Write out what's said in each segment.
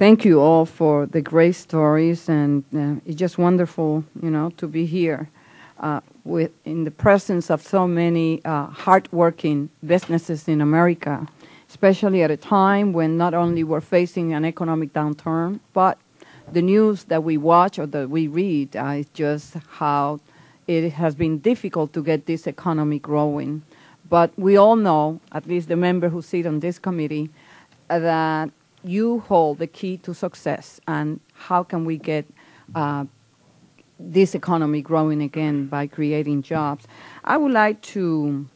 Thank you all for the great stories, and it's just wonderful, to be here in the presence of so many hardworking businesses in America, especially at a time when not only we're facing an economic downturn, but the news that we watch or that we read is just how it has been difficult to get this economy growing. But we all know, at least the members who sit on this committee, that you hold the key to success, and how can we get this economy growing again by creating jobs. I would like to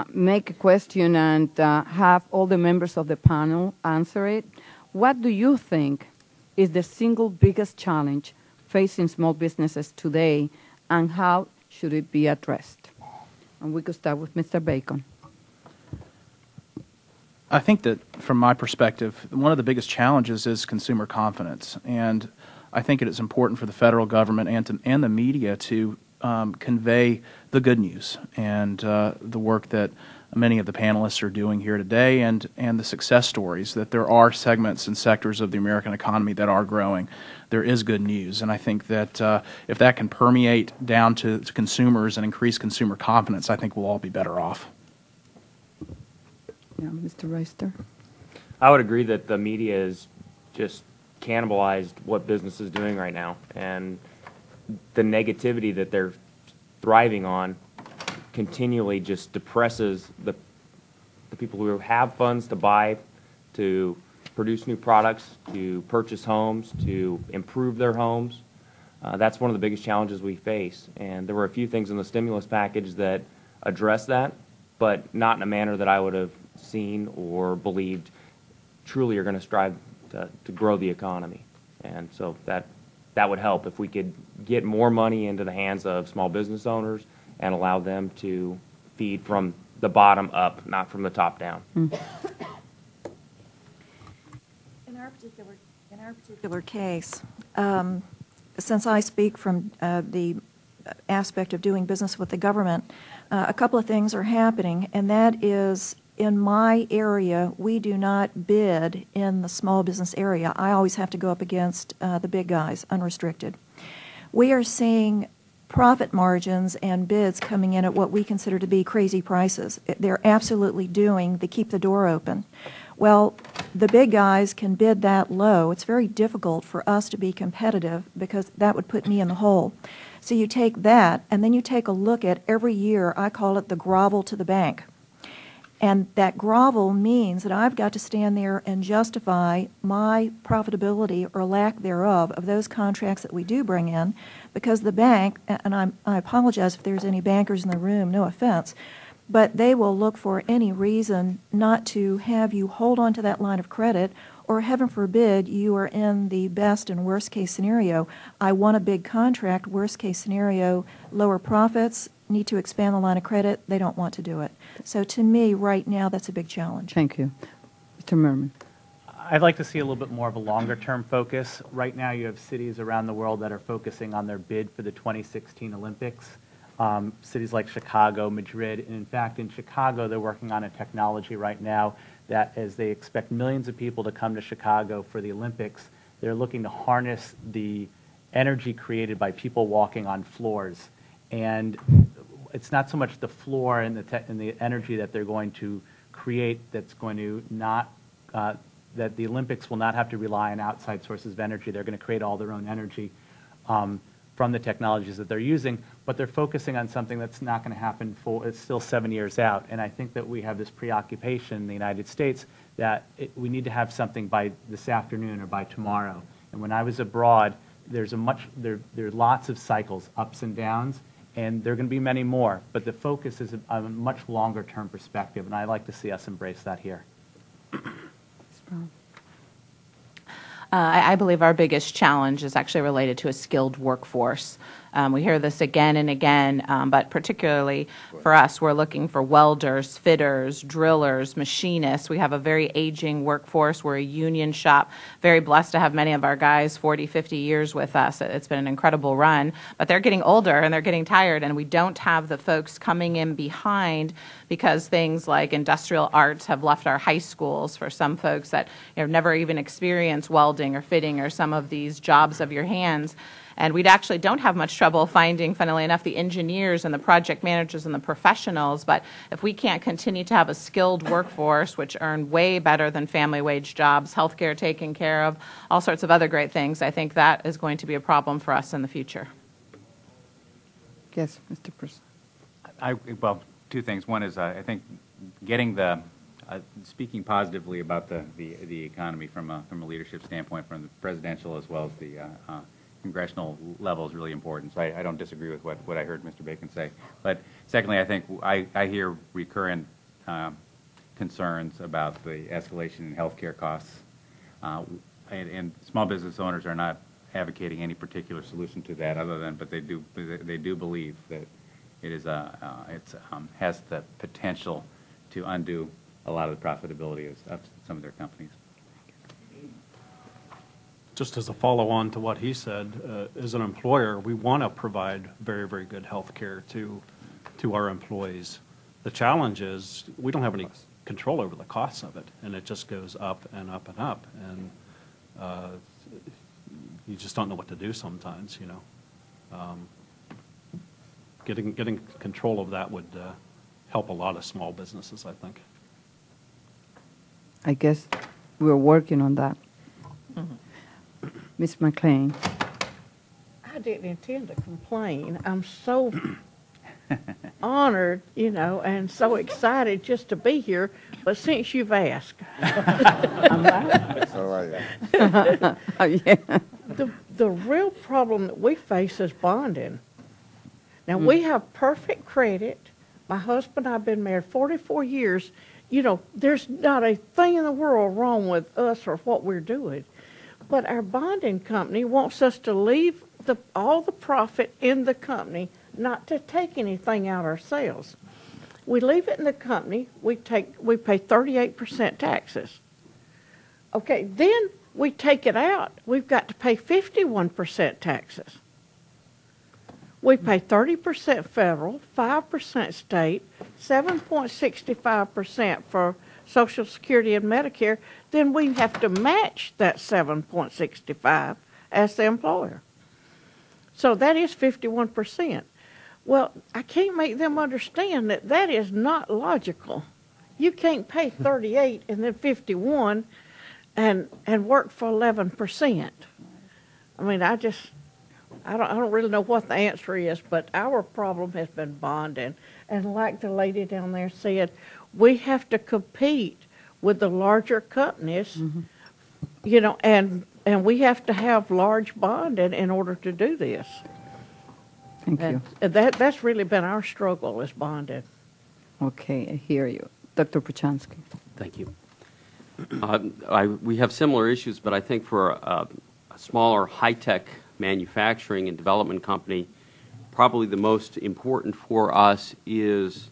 make a question and have all the members of the panel answer it. What do you think is the single biggest challenge facing small businesses today, and how should it be addressed? And we could start with Mr. Bacon. I think that from my perspective, one of the biggest challenges is consumer confidence. And I think it is important for the federal government and the media to convey the good news and the work that many of the panelists are doing here today, and the success stories, that there are segments and sectors of the American economy that are growing. There is good news. And I think that if that can permeate down to consumers and increase consumer confidence, I think we'll all be better off. Yeah, Mr. Reister. I would agree that the media is just cannibalized what business is doing right now, and the negativity that they're thriving on continually just depresses the people who have funds to buy, to produce new products, to purchase homes, to improve their homes. That's one of the biggest challenges we face, and there were a few things in the stimulus package that address that, but not in a manner that I would have seen or believed truly are going to strive to grow the economy. And so that would help if we could get more money into the hands of small business owners and allow them to feed from the bottom up, not from the top down. Mm. In our particular case, since I speak from the aspect of doing business with the government, a couple of things are happening, and that is, in my area, we do not bid in the small business area. I always have to go up against the big guys, unrestricted. We are seeing profit margins and bids coming in at what we consider to be crazy prices. They're absolutely doing the keep the door open. Well, the big guys can bid that low. It's very difficult for us to be competitive because that would put me in the hole. So you take that, and then you take a look at every year, I call it the grovel to the bank. And that grovel means that I've got to stand there and justify my profitability or lack thereof of those contracts that we do bring in, because the bank, and I apologize if there's any bankers in the room, no offense, but they will look for any reason not to have you hold on to that line of credit, or heaven forbid you are in the best and worst case scenario. I want a big contract, worst case scenario, lower profits, need to expand the line of credit, they don't want to do it. So to me, right now, that's a big challenge. Thank you. Mr. Merman. I'd like to see a little bit more of a longer-term focus. Right now, you have cities around the world that are focusing on their bid for the 2016 Olympics. Cities like Chicago, Madrid, and in fact, in Chicago, they're working on a technology right now that, as they expect millions of people to come to Chicago for the Olympics, they're looking to harness the energy created by people walking on floors. And it's not so much the floor and the energy that they're going to create that's going to not, that the Olympics will not have to rely on outside sources of energy. They're going to create all their own energy from the technologies that they're using, but they're focusing on something that's not going to happen it's still 7 years out. And I think that we have this preoccupation in the United States that we need to have something by this afternoon or by tomorrow. And when I was abroad, there are lots of cycles, ups and downs, and there are going to be many more, but the focus is a much longer-term perspective, and I'd like to see us embrace that here. I believe our biggest challenge is actually related to a skilled workforce. We hear this again and again, but particularly for us, we're looking for welders, fitters, drillers, machinists. We have a very aging workforce. We're a union shop. Very blessed to have many of our guys 40, 50 years with us. It's been an incredible run, but they're getting older and they're getting tired, and we don't have the folks coming in behind because things like industrial arts have left our high schools for some folks that never even experienced welding or fitting or some of these jobs of your hands. And we actually don't have much trouble finding, funnily enough, the engineers and the project managers and the professionals. But if we can't continue to have a skilled workforce, which earn way better than family wage jobs, healthcare taken care of, all sorts of other great things, I think that is going to be a problem for us in the future. Yes, Mr. Person. Well, two things. One is I think getting the speaking positively about the economy from a leadership standpoint, from the presidential as well as the congressional level, is really important. So I don't disagree with what I heard Mr. Bacon say. But secondly, I think I hear recurrent concerns about the escalation in healthcare costs, and small business owners are not advocating any particular solution to that, but they do believe that it is has the potential to undo a lot of the profitability of some of their companies. Just as a follow-on to what he said, as an employer, we want to provide very, very good health care to our employees. The challenge is we don't have any control over the costs of it, and it just goes up and up and up, and you just don't know what to do sometimes, Getting control of that would help a lot of small businesses, I think. I guess we're working on that. Ms. McLean. I didn't intend to complain. I'm so honored, and so excited just to be here. But since you've asked, I'm right. All right. Yeah. The real problem that we face is bonding. Now, we have perfect credit. My husband and I have been married 44 years. There's not a thing in the world wrong with us or what we're doing. But our bonding company wants us to leave all the profit in the company, not to take anything out ourselves. We leave it in the company. We pay 38% taxes. Okay, then we take it out. We've got to pay 51% taxes. We pay 30% federal, 5% state, 7.65% for Social Security and Medicare. Then we have to match that 7.65 as the employer. So that is 51%. Well, I can't make them understand that that is not logical. You can't pay 38 and then 51 and work for 11%. I mean, I don't really know what the answer is, but our problem has been bonding. And like the lady down there said, we have to compete with the larger companies, and we have to have large bonding in order to do this. Thank you. That's really been our struggle, is bonding. Okay, I hear you. Dr. Puchansky. Thank you. We have similar issues, but I think for a smaller high-tech manufacturing and development company, probably the most important for us is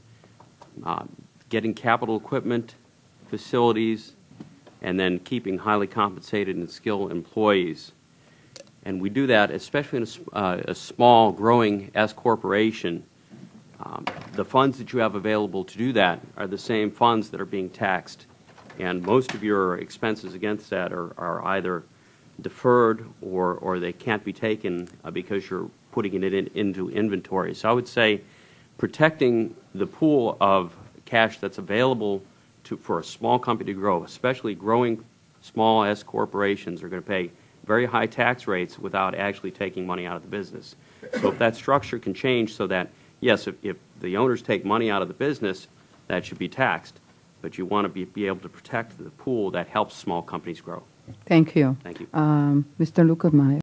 getting capital equipment, facilities, and then keeping highly compensated and skilled employees. And we do that, especially in a small, growing S corporation. The funds that you have available to do that are the same funds that are being taxed. And most of your expenses against that are either deferred or they can't be taken because you're putting it into inventory. So I would say protecting the pool of cash that's available for a small company to grow, especially growing small S corporations are going to pay very high tax rates without actually taking money out of the business. So if that structure can change so that, yes, if the owners take money out of the business, that should be taxed, but you want to be able to protect the pool that helps small companies grow. Thank you. Thank you. Mr. Lucas Meyer.